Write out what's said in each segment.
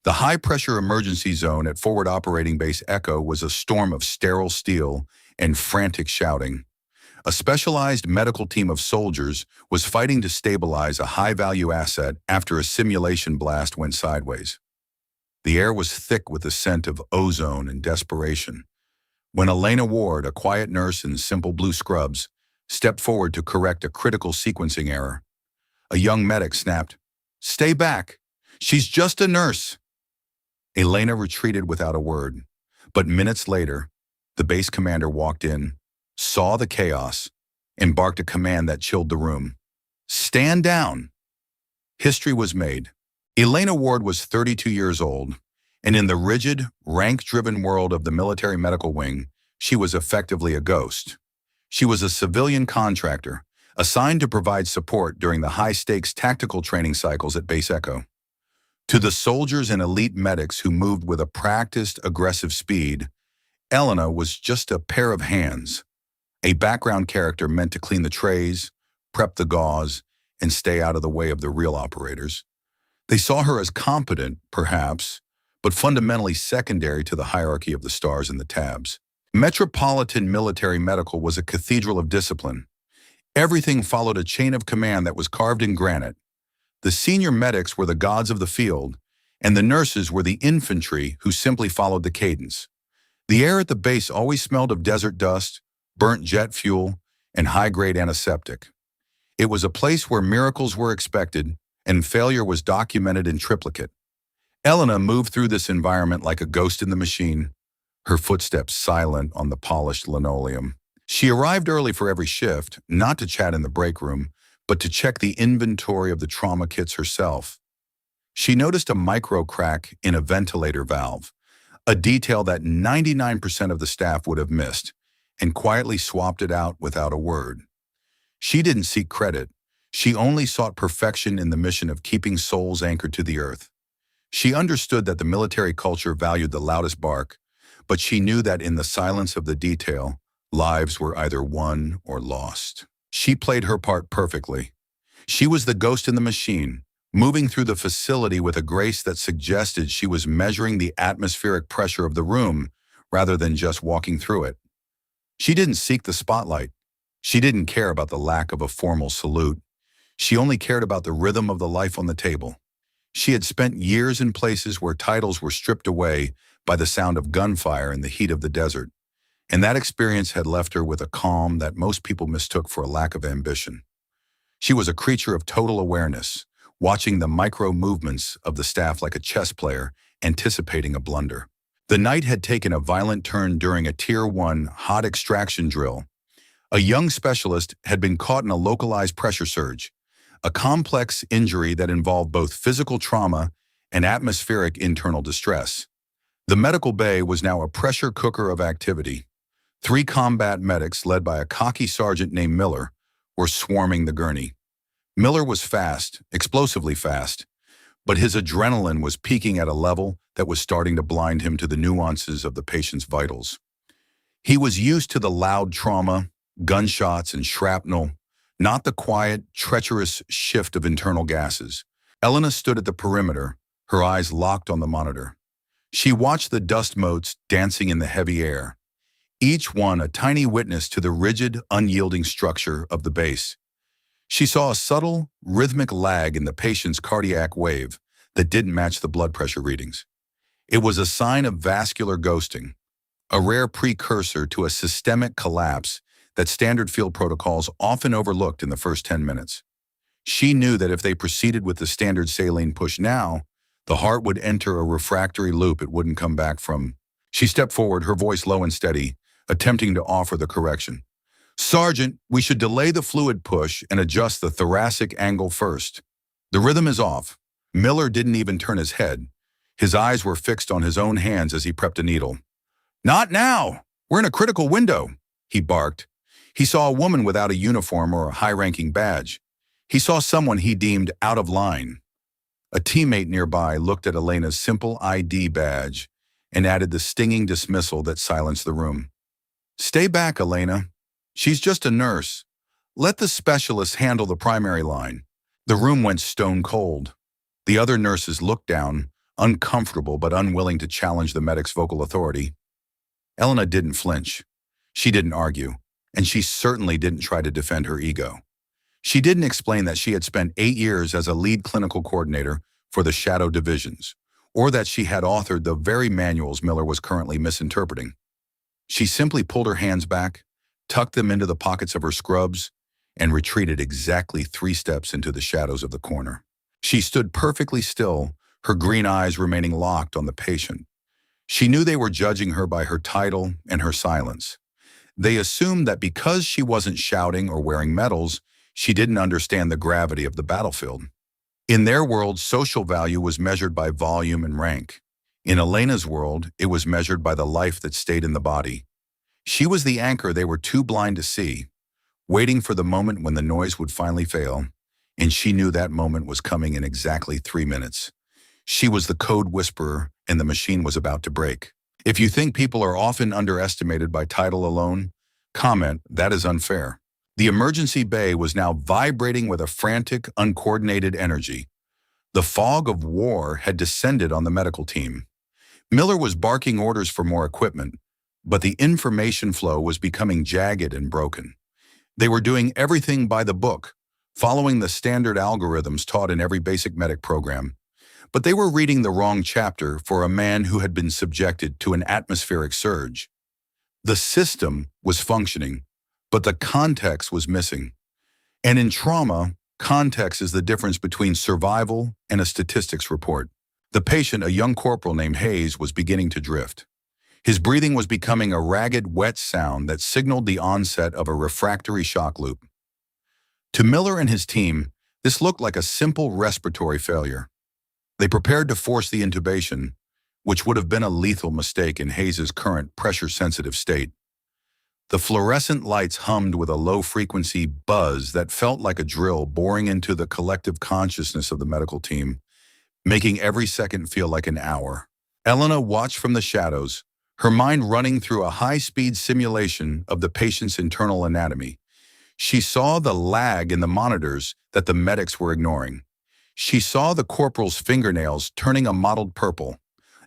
The high-pressure emergency zone at Forward Operating Base Echo was a storm of sterile steel and frantic shouting. A specialized medical team of soldiers was fighting to stabilize a high-value asset after a simulation blast went sideways. The air was thick with the scent of ozone and desperation. When Elena Ward, a quiet nurse in simple blue scrubs, stepped forward to correct a critical sequencing error, a young medic snapped, "Stay back! She's just a nurse!" Elena retreated without a word, but minutes later, the base commander walked in, saw the chaos, and barked a command that chilled the room. "Stand down!" History was made. Elena Ward was 32 years old, and in the rigid, rank-driven world of the military medical wing, she was effectively a ghost. She was a civilian contractor, assigned to provide support during the high-stakes tactical training cycles at Base Echo. To the soldiers and elite medics who moved with a practiced, aggressive speed, Elena was just a pair of hands, a background character meant to clean the trays, prep the gauze, and stay out of the way of the real operators. They saw her as competent, perhaps, but fundamentally secondary to the hierarchy of the stars and the tabs. Metropolitan Military Medical was a cathedral of discipline. Everything followed a chain of command that was carved in granite. The senior medics were the gods of the field, and the nurses were the infantry who simply followed the cadence. The air at the base always smelled of desert dust, burnt jet fuel, and high-grade antiseptic. It was a place where miracles were expected and failure was documented in triplicate. Elena moved through this environment like a ghost in the machine, her footsteps silent on the polished linoleum. She arrived early for every shift, not to chat in the break room, but to check the inventory of the trauma kits herself. She noticed a micro crack in a ventilator valve, a detail that 99% of the staff would have missed, and quietly swapped it out without a word. She didn't seek credit. She only sought perfection in the mission of keeping souls anchored to the earth. She understood that the military culture valued the loudest bark, but she knew that in the silence of the detail, lives were either won or lost. She played her part perfectly. She was the ghost in the machine, moving through the facility with a grace that suggested she was measuring the atmospheric pressure of the room rather than just walking through it. She didn't seek the spotlight. She didn't care about the lack of a formal salute. She only cared about the rhythm of the life on the table. She had spent years in places where titles were stripped away by the sound of gunfire in the heat of the desert, and that experience had left her with a calm that most people mistook for a lack of ambition. She was a creature of total awareness, watching the micro movements of the staff like a chess player anticipating a blunder. The night had taken a violent turn during a Tier 1 hot extraction drill. A young specialist had been caught in a localized pressure surge, a complex injury that involved both physical trauma and atmospheric internal distress. The medical bay was now a pressure cooker of activity. 3 combat medics, led by a cocky sergeant named Miller, were swarming the gurney. Miller was fast, explosively fast, but his adrenaline was peaking at a level that was starting to blind him to the nuances of the patient's vitals. He was used to the loud trauma, gunshots, and shrapnel, not the quiet, treacherous shift of internal gases. Elena stood at the perimeter, her eyes locked on the monitor. She watched the dust motes dancing in the heavy air, each one a tiny witness to the rigid, unyielding structure of the base. She saw a subtle, rhythmic lag in the patient's cardiac wave that didn't match the blood pressure readings. It was a sign of vascular ghosting, a rare precursor to a systemic collapse that standard field protocols often overlooked in the first 10 minutes. She knew that if they proceeded with the standard saline push now, the heart would enter a refractory loop it wouldn't come back from. She stepped forward, her voice low and steady, attempting to offer the correction. "Sergeant, we should delay the fluid push and adjust the thoracic angle first. The rhythm is off." Miller didn't even turn his head. His eyes were fixed on his own hands as he prepped a needle. "Not now! We're in a critical window," he barked. He saw a woman without a uniform or a high-ranking badge. He saw someone he deemed out of line. A teammate nearby looked at Elena's simple ID badge and added the stinging dismissal that silenced the room. "Stay back, Elena. She's just a nurse. Let the specialists handle the primary line." The room went stone cold. The other nurses looked down, uncomfortable but unwilling to challenge the medic's vocal authority. Elena didn't flinch. She didn't argue, and she certainly didn't try to defend her ego. She didn't explain that she had spent 8 years as a lead clinical coordinator for the shadow divisions, or that she had authored the very manuals Miller was currently misinterpreting. She simply pulled her hands back, tucked them into the pockets of her scrubs, and retreated exactly 3 steps into the shadows of the corner. She stood perfectly still, her green eyes remaining locked on the patient. She knew they were judging her by her title and her silence. They assumed that because she wasn't shouting or wearing medals, she didn't understand the gravity of the battlefield. In their world, social value was measured by volume and rank. In Elena's world, it was measured by the life that stayed in the body. She was the anchor they were too blind to see, waiting for the moment when the noise would finally fail, and she knew that moment was coming in exactly 3 minutes. She was the code whisperer, and the machine was about to break. If you think people are often underestimated by title alone, comment, that is unfair. The emergency bay was now vibrating with a frantic, uncoordinated energy. The fog of war had descended on the medical team. Miller was barking orders for more equipment, but the information flow was becoming jagged and broken. They were doing everything by the book, following the standard algorithms taught in every basic medic program. But they were reading the wrong chapter for a man who had been subjected to an atmospheric surge. The system was functioning, but the context was missing. And in trauma, context is the difference between survival and a statistics report. The patient, a young corporal named Hayes, was beginning to drift. His breathing was becoming a ragged, wet sound that signaled the onset of a refractory shock loop. To Miller and his team, this looked like a simple respiratory failure. They prepared to force the intubation, which would have been a lethal mistake in Hayes's current pressure-sensitive state. The fluorescent lights hummed with a low-frequency buzz that felt like a drill boring into the collective consciousness of the medical team, making every second feel like an hour. Elena watched from the shadows, her mind running through a high-speed simulation of the patient's internal anatomy. She saw the lag in the monitors that the medics were ignoring. She saw the corporal's fingernails turning a mottled purple,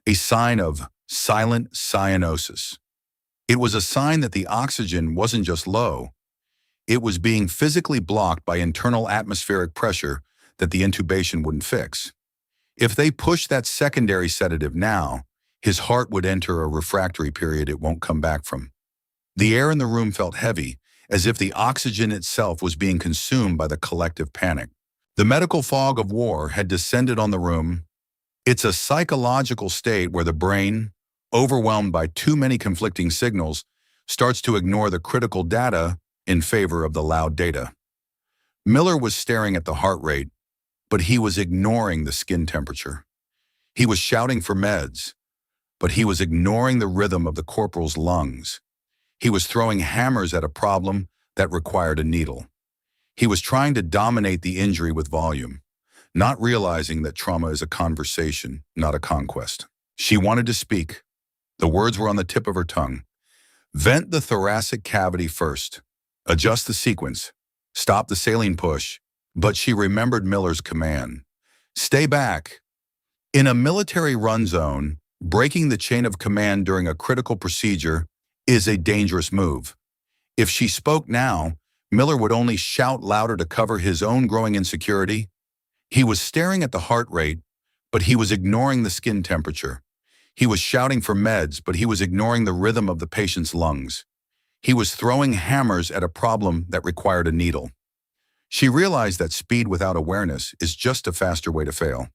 a sign of silent cyanosis. It was a sign that the oxygen wasn't just low. It was being physically blocked by internal atmospheric pressure that the intubation wouldn't fix. If they pushed that secondary sedative now, his heart would enter a refractory period it won't come back from. The air in the room felt heavy, as if the oxygen itself was being consumed by the collective panic. The medical fog of war had descended on the room. It's a psychological state where the brain, overwhelmed by too many conflicting signals, starts to ignore the critical data in favor of the loud data. Miller was staring at the heart rate, but he was ignoring the skin temperature. He was shouting for meds, but he was ignoring the rhythm of the corporal's lungs. He was throwing hammers at a problem that required a needle. He was trying to dominate the injury with volume, not realizing that trauma is a conversation, not a conquest. She wanted to speak. The words were on the tip of her tongue. Vent the thoracic cavity first. Adjust the sequence. Stop the saline push. But she remembered Miller's command. Stay back. In a military-run zone, breaking the chain of command during a critical procedure is a dangerous move. If she spoke now, Miller would only shout louder to cover his own growing insecurity. He was staring at the heart rate, but he was ignoring the skin temperature. He was shouting for meds, but he was ignoring the rhythm of the patient's lungs. He was throwing hammers at a problem that required a needle. She realized that speed without awareness is just a faster way to fail.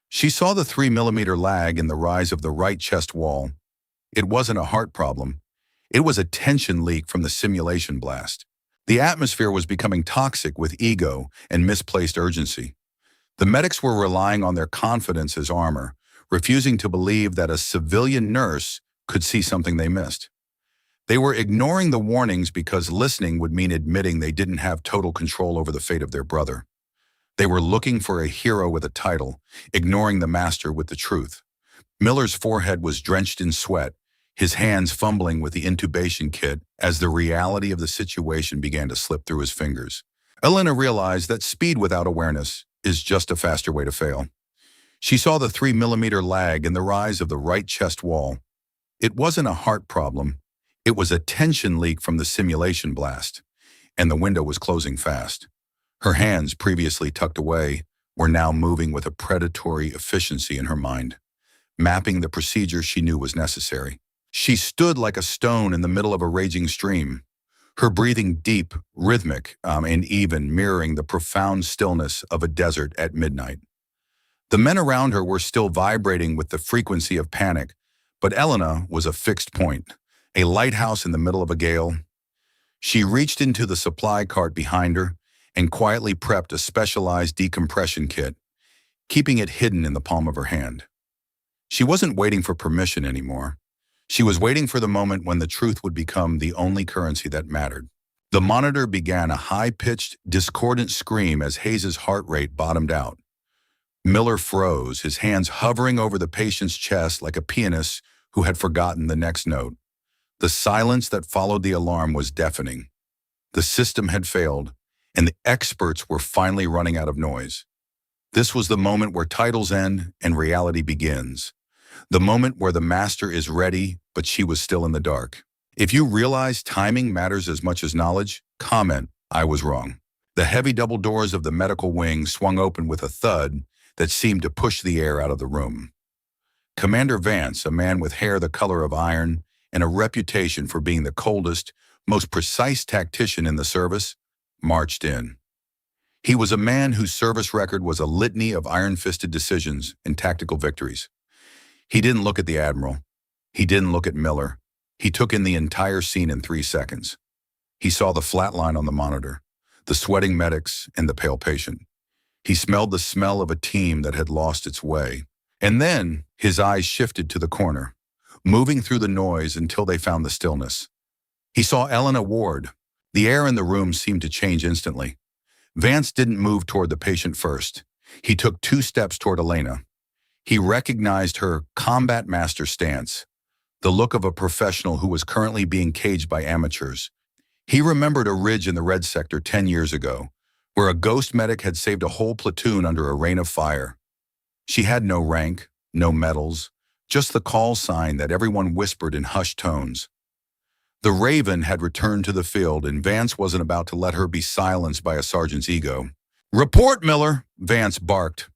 She saw the 3-millimeter lag in the rise of the right chest wall. It wasn't a heart problem. It was a tension leak from the simulation blast. The atmosphere was becoming toxic with ego and misplaced urgency. The medics were relying on their confidence as armor, refusing to believe that a civilian nurse could see something they missed. They were ignoring the warnings because listening would mean admitting they didn't have total control over the fate of their brother. They were looking for a hero with a title, ignoring the master with the truth. Miller's forehead was drenched in sweat, his hands fumbling with the intubation kit as the reality of the situation began to slip through his fingers. Elena realized that speed without awareness is just a faster way to fail. She saw the 3 millimeter lag in the rise of the right chest wall. It wasn't a heart problem. It was a tension leak from the simulation blast, and the window was closing fast. Her hands, previously tucked away, were now moving with a predatory efficiency in her mind, mapping the procedure she knew was necessary. She stood like a stone in the middle of a raging stream, her breathing deep, rhythmic, and even, mirroring the profound stillness of a desert at midnight. The men around her were still vibrating with the frequency of panic, but Elena was a fixed point, a lighthouse in the middle of a gale. She reached into the supply cart behind her and quietly prepped a specialized decompression kit, keeping it hidden in the palm of her hand. She wasn't waiting for permission anymore. She was waiting for the moment when the truth would become the only currency that mattered. The monitor began a high-pitched, discordant scream as Hayes's heart rate bottomed out. Miller froze, his hands hovering over the patient's chest like a pianist who had forgotten the next note. The silence that followed the alarm was deafening. The system had failed, and the experts were finally running out of noise. This was the moment where titles end and reality begins. The moment where the master is ready, but she was still in the dark. If you realize timing matters as much as knowledge, comment, "I was wrong." The heavy double doors of the medical wing swung open with a thud that seemed to push the air out of the room. Commander Vance, a man with hair the color of iron and a reputation for being the coldest, most precise tactician in the service, marched in. He was a man whose service record was a litany of iron-fisted decisions and tactical victories. He didn't look at the Admiral. He didn't look at Miller. He took in the entire scene in 3 seconds. He saw the flat line on the monitor, the sweating medics, and the pale patient. He smelled the smell of a team that had lost its way. And then his eyes shifted to the corner, moving through the noise until they found the stillness. He saw Elena Ward. The air in the room seemed to change instantly. Vance didn't move toward the patient first. He took 2 steps toward Elena. He recognized her combat master stance, the look of a professional who was currently being caged by amateurs. He remembered a ridge in the Red Sector 10 years ago, where a ghost medic had saved a whole platoon under a rain of fire. She had no rank, no medals, just the call sign that everyone whispered in hushed tones. The Raven had returned to the field, and Vance wasn't about to let her be silenced by a sergeant's ego. "Report, Miller," Vance barked,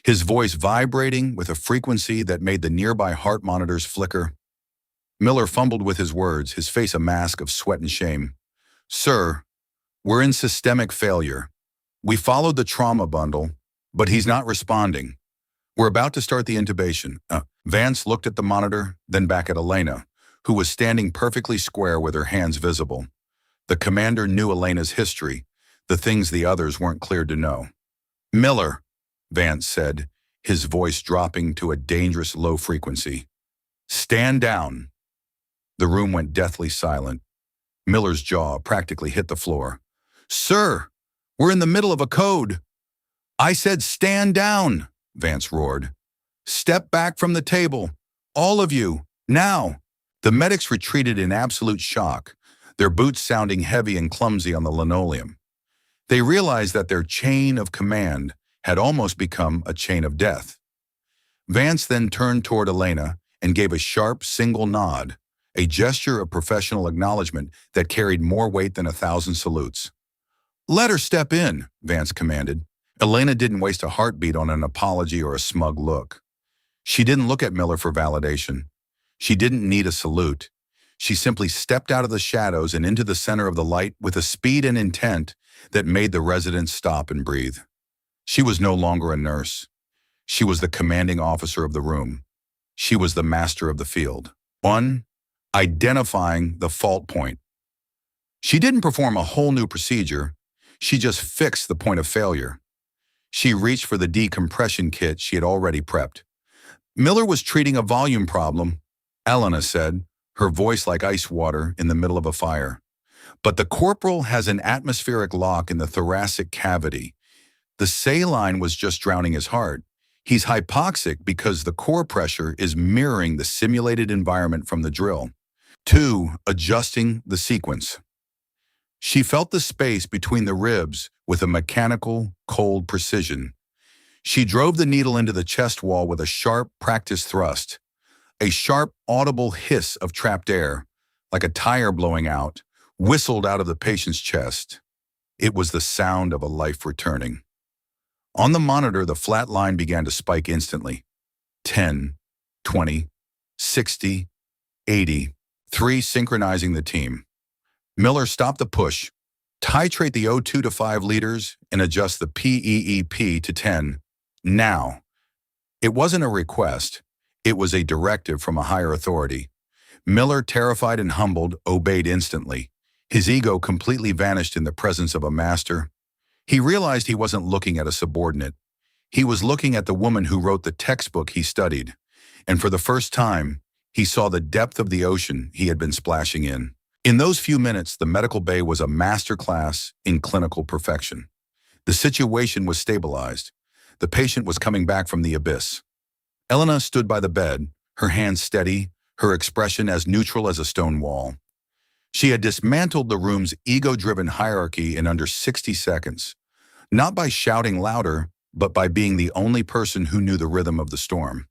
his voice vibrating with a frequency that made the nearby heart monitors flicker. Miller fumbled with his words, his face a mask of sweat and shame. "Sir, we're in systemic failure. We followed the trauma bundle, but he's not responding. We're about to start the intubation." Vance looked at the monitor, then back at Elena, who was standing perfectly square with her hands visible. The commander knew Elena's history, the things the others weren't cleared to know. "Miller," Vance said, his voice dropping to a dangerous low frequency. "Stand down." The room went deathly silent. Miller's jaw practically hit the floor. "Sir, we're in the middle of a code." "I said stand down," Vance roared. "Step back from the table. All of you, now." The medics retreated in absolute shock, their boots sounding heavy and clumsy on the linoleum. They realized that their chain of command had almost become a chain of death. Vance then turned toward Elena and gave a sharp single nod, a gesture of professional acknowledgement that carried more weight than 1,000 salutes. "Let her step in," Vance commanded. Elena didn't waste a heartbeat on an apology or a smug look. She didn't look at Miller for validation. She didn't need a salute. She simply stepped out of the shadows and into the center of the light with a speed and intent that made the residents stop and breathe. She was no longer a nurse. She was the commanding officer of the room. She was the master of the field. One, identifying the fault point. She didn't perform a whole new procedure. She just fixed the point of failure. She reached for the decompression kit she had already prepped. "Miller was treating a volume problem," Elena said, her voice like ice water in the middle of a fire. "But the corporal has an atmospheric lock in the thoracic cavity. The saline was just drowning his heart. He's hypoxic because the core pressure is mirroring the simulated environment from the drill." 2. Adjusting the sequence. She felt the space between the ribs with a mechanical, cold precision. She drove the needle into the chest wall with a sharp, practiced thrust. A sharp, audible hiss of trapped air, like a tire blowing out, whistled out of the patient's chest. It was the sound of a life returning. On the monitor, the flat line began to spike instantly. 10, 20, 60, 80, 3 synchronizing the team. Miller stopped the push, titrate the O2 to 5 liters, and adjust the PEEP to 10. Now. It wasn't a request. It was a directive from a higher authority. Miller, terrified and humbled, obeyed instantly. His ego completely vanished in the presence of a master. He realized he wasn't looking at a subordinate. He was looking at the woman who wrote the textbook he studied. And for the first time, he saw the depth of the ocean he had been splashing in. In those few minutes, the medical bay was a masterclass in clinical perfection. The situation was stabilized. The patient was coming back from the abyss. Elena stood by the bed, her hands steady, her expression as neutral as a stone wall. She had dismantled the room's ego-driven hierarchy in under 60 seconds, not by shouting louder, but by being the only person who knew the rhythm of the storm.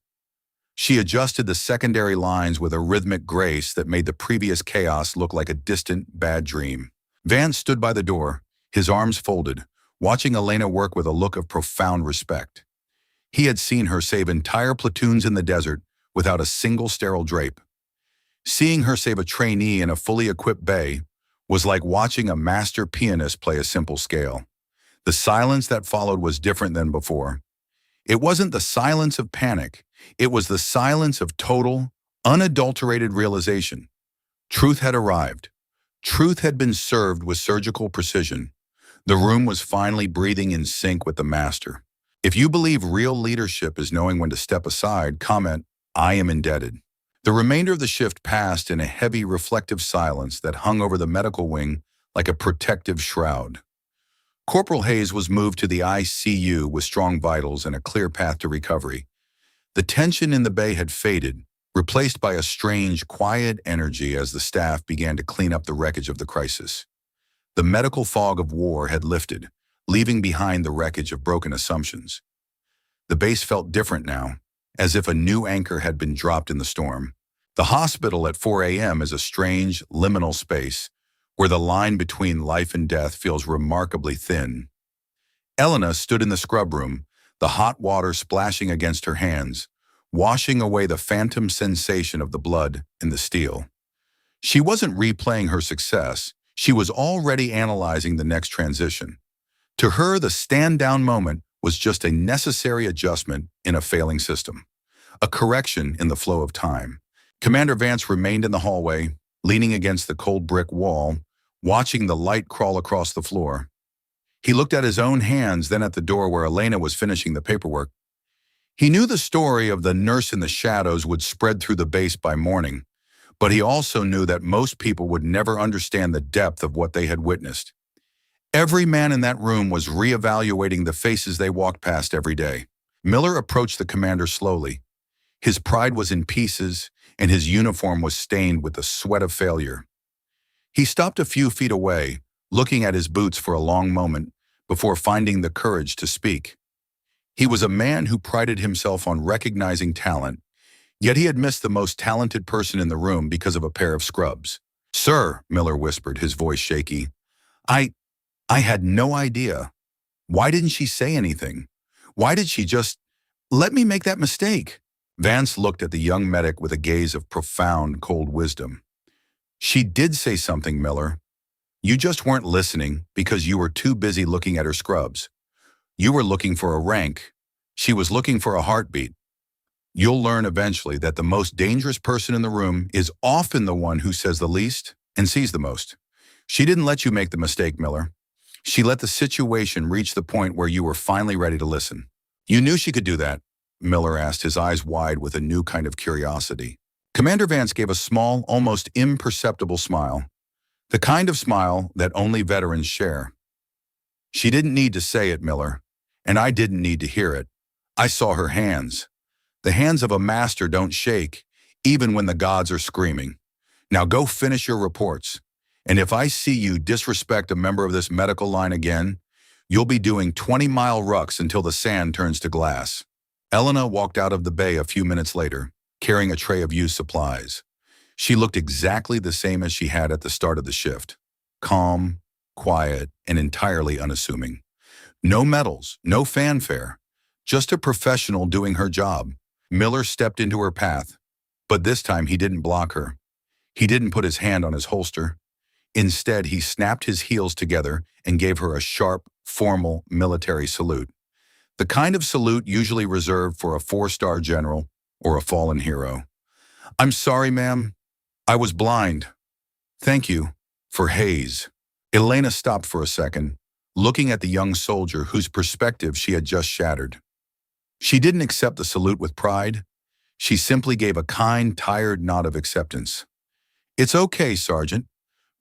She adjusted the secondary lines with a rhythmic grace that made the previous chaos look like a distant, bad dream. Vance stood by the door, his arms folded, watching Elena work with a look of profound respect. He had seen her save entire platoons in the desert without a single sterile drape. Seeing her save a trainee in a fully equipped bay was like watching a master pianist play a simple scale. The silence that followed was different than before. It wasn't the silence of panic. It was the silence of total, unadulterated realization. Truth had arrived. Truth had been served with surgical precision. The room was finally breathing in sync with the master. If you believe real leadership is knowing when to step aside, comment, "I am indebted." The remainder of the shift passed in a heavy, reflective silence that hung over the medical wing like a protective shroud. Corporal Hayes was moved to the ICU with strong vitals and a clear path to recovery. The tension in the bay had faded, replaced by a strange, quiet energy as the staff began to clean up the wreckage of the crisis. The medical fog of war had lifted, leaving behind the wreckage of broken assumptions. The base felt different now, as if a new anchor had been dropped in the storm. The hospital at 4 a.m. is a strange, liminal space where the line between life and death feels remarkably thin. Elena stood in the scrub room, the hot water splashing against her hands, washing away the phantom sensation of the blood and the steel. She wasn't replaying her success. She was already analyzing the next transition. To her, the stand-down moment was just a necessary adjustment in a failing system, a correction in the flow of time. Commander Vance remained in the hallway, leaning against the cold brick wall, watching the light crawl across the floor. He looked at his own hands, then at the door where Elena was finishing the paperwork. He knew the story of the nurse in the shadows would spread through the base by morning, but he also knew that most people would never understand the depth of what they had witnessed. Every man in that room was reevaluating the faces they walked past every day. Miller approached the commander slowly. His pride was in pieces, and his uniform was stained with the sweat of failure. He stopped a few feet away, looking at his boots for a long moment before finding the courage to speak. He was a man who prided himself on recognizing talent, yet he had missed the most talented person in the room because of a pair of scrubs. "Sir," Miller whispered, his voice shaky, I had no idea. Why didn't she say anything? Why did she just let me make that mistake?" Vance looked at the young medic with a gaze of profound, cold wisdom. "She did say something, Miller. You just weren't listening because you were too busy looking at her scrubs. You were looking for a rank. She was looking for a heartbeat. You'll learn eventually that the most dangerous person in the room is often the one who says the least and sees the most. She didn't let you make the mistake, Miller. She let the situation reach the point where you were finally ready to listen." "You knew she could do that?" Miller asked, his eyes wide with a new kind of curiosity. Commander Vance gave a small, almost imperceptible smile, the kind of smile that only veterans share. "She didn't need to say it, Miller, and I didn't need to hear it. I saw her hands. The hands of a master don't shake, even when the gods are screaming. Now go finish your reports. And if I see you disrespect a member of this medical line again, You'll be doing 20-mile rucks until the sand turns to glass. Elena walked out of the bay a few minutes later, carrying a tray of used supplies. She looked exactly the same as she had at the start of the shift. Calm, quiet, and entirely unassuming. No medals, no fanfare. Just a professional doing her job. Miller stepped into her path, but this time he didn't block her. He didn't put his hand on his holster. Instead, he snapped his heels together and gave her a sharp, formal military salute. The kind of salute usually reserved for a four-star general or a fallen hero. "I'm sorry, ma'am. I was blind. Thank you for haze." Elena stopped for a second, looking at the young soldier whose perspective she had just shattered. She didn't accept the salute with pride. She simply gave a kind, tired nod of acceptance. "It's okay, Sergeant.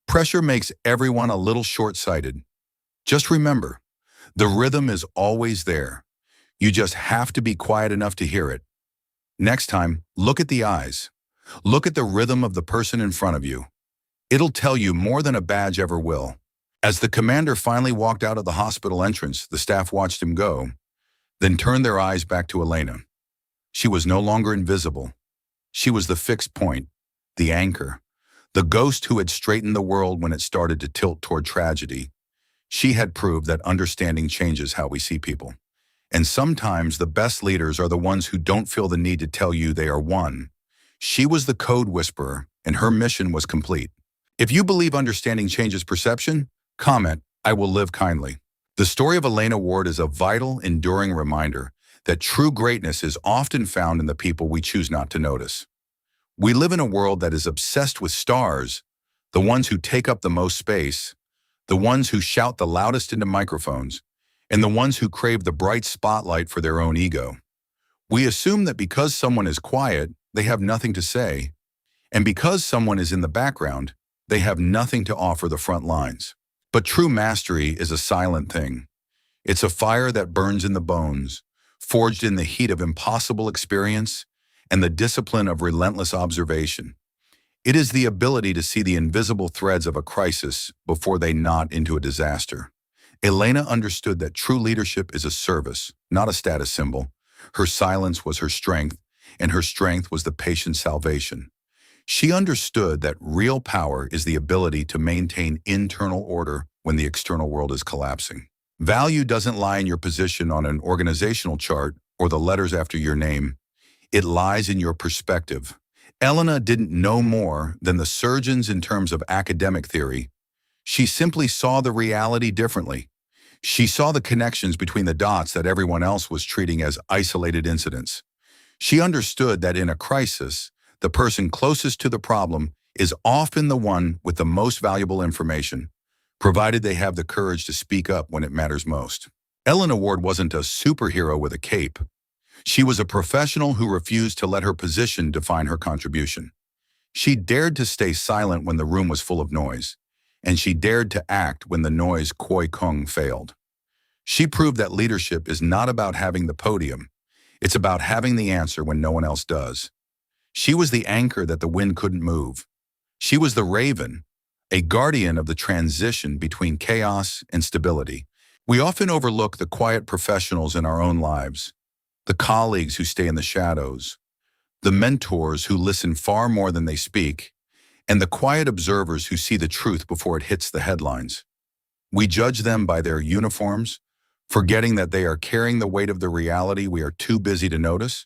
Pressure makes everyone a little short-sighted. Just remember, the rhythm is always there. You just have to be quiet enough to hear it. Next time, look at the eyes. Look at the rhythm of the person in front of you. It'll tell you more than a badge ever will." As the commander finally walked out of the hospital entrance, the staff watched him go, then turned their eyes back to Elena. She was no longer invisible. She was the fixed point, the anchor, the ghost who had straightened the world when it started to tilt toward tragedy. She had proved that understanding changes how we see people. And sometimes the best leaders are the ones who don't feel the need to tell you they are one. She was the code whisperer, and her mission was complete. If you believe understanding changes perception, comment, "I will live kindly." The story of Elena Ward is a vital, enduring reminder that true greatness is often found in the people we choose not to notice. We live in a world that is obsessed with stars, the ones who take up the most space, the ones who shout the loudest into microphones, and the ones who crave the bright spotlight for their own ego. We assume that because someone is quiet, they have nothing to say, and because someone is in the background, they have nothing to offer the front lines. But true mastery is a silent thing. It's a fire that burns in the bones, forged in the heat of impossible experience and the discipline of relentless observation. It is the ability to see the invisible threads of a crisis before they knot into a disaster. Elena understood that true leadership is a service, not a status symbol. Her silence was her strength, and her strength was the patient's salvation. She understood that real power is the ability to maintain internal order when the external world is collapsing. Value doesn't lie in your position on an organizational chart or the letters after your name. It lies in your perspective. Elena didn't know more than the surgeons in terms of academic theory. She simply saw the reality differently. She saw the connections between the dots that everyone else was treating as isolated incidents. She understood that in a crisis, the person closest to the problem is often the one with the most valuable information, provided they have the courage to speak up when it matters most. Elena Ward wasn't a superhero with a cape. She was a professional who refused to let her position define her contribution. She dared to stay silent when the room was full of noise, and she dared to act when the noise Koi Kung failed. She proved that leadership is not about having the podium. It's about having the answer when no one else does. She was the anchor that the wind couldn't move. She was the raven, a guardian of the transition between chaos and stability. We often overlook the quiet professionals in our own lives, the colleagues who stay in the shadows, the mentors who listen far more than they speak, and the quiet observers who see the truth before it hits the headlines. We judge them by their uniforms, forgetting that they are carrying the weight of the reality we are too busy to notice.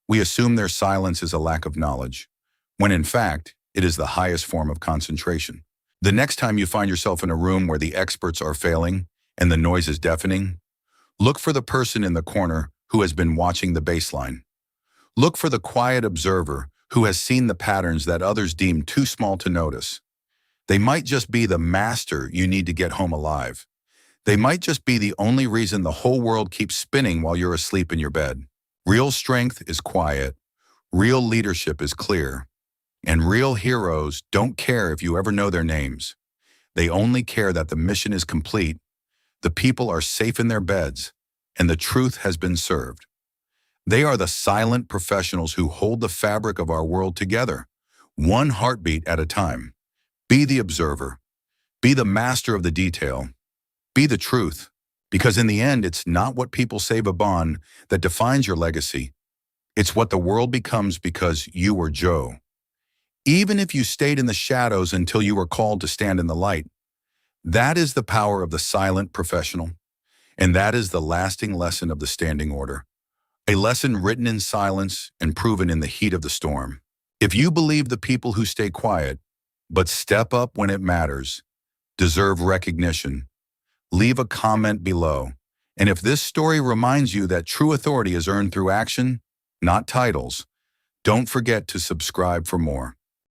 We assume their silence is a lack of knowledge, when in fact, it is the highest form of concentration. The next time you find yourself in a room where the experts are failing and the noise is deafening, look for the person in the corner who has been watching the baseline. Look for the quiet observer who has seen the patterns that others deem too small to notice. They might just be the master you need to get home alive. They might just be the only reason the whole world keeps spinning while you're asleep in your bed. Real strength is quiet. Real leadership is clear. And real heroes don't care if you ever know their names. They only care that the mission is complete, the people are safe in their beds, and the truth has been served. They are the silent professionals who hold the fabric of our world together, one heartbeat at a time. Be the observer. Be the master of the detail. Be the truth. Because in the end, it's not what people say, Vaban, that defines your legacy. It's what the world becomes because you were Joe. Even if you stayed in the shadows until you were called to stand in the light, that is the power of the silent professional. And that is the lasting lesson of the standing order. A lesson written in silence and proven in the heat of the storm. If you believe the people who stay quiet, but step up when it matters, deserve recognition, leave a comment below. And if this story reminds you that true authority is earned through action, not titles, don't forget to subscribe for more.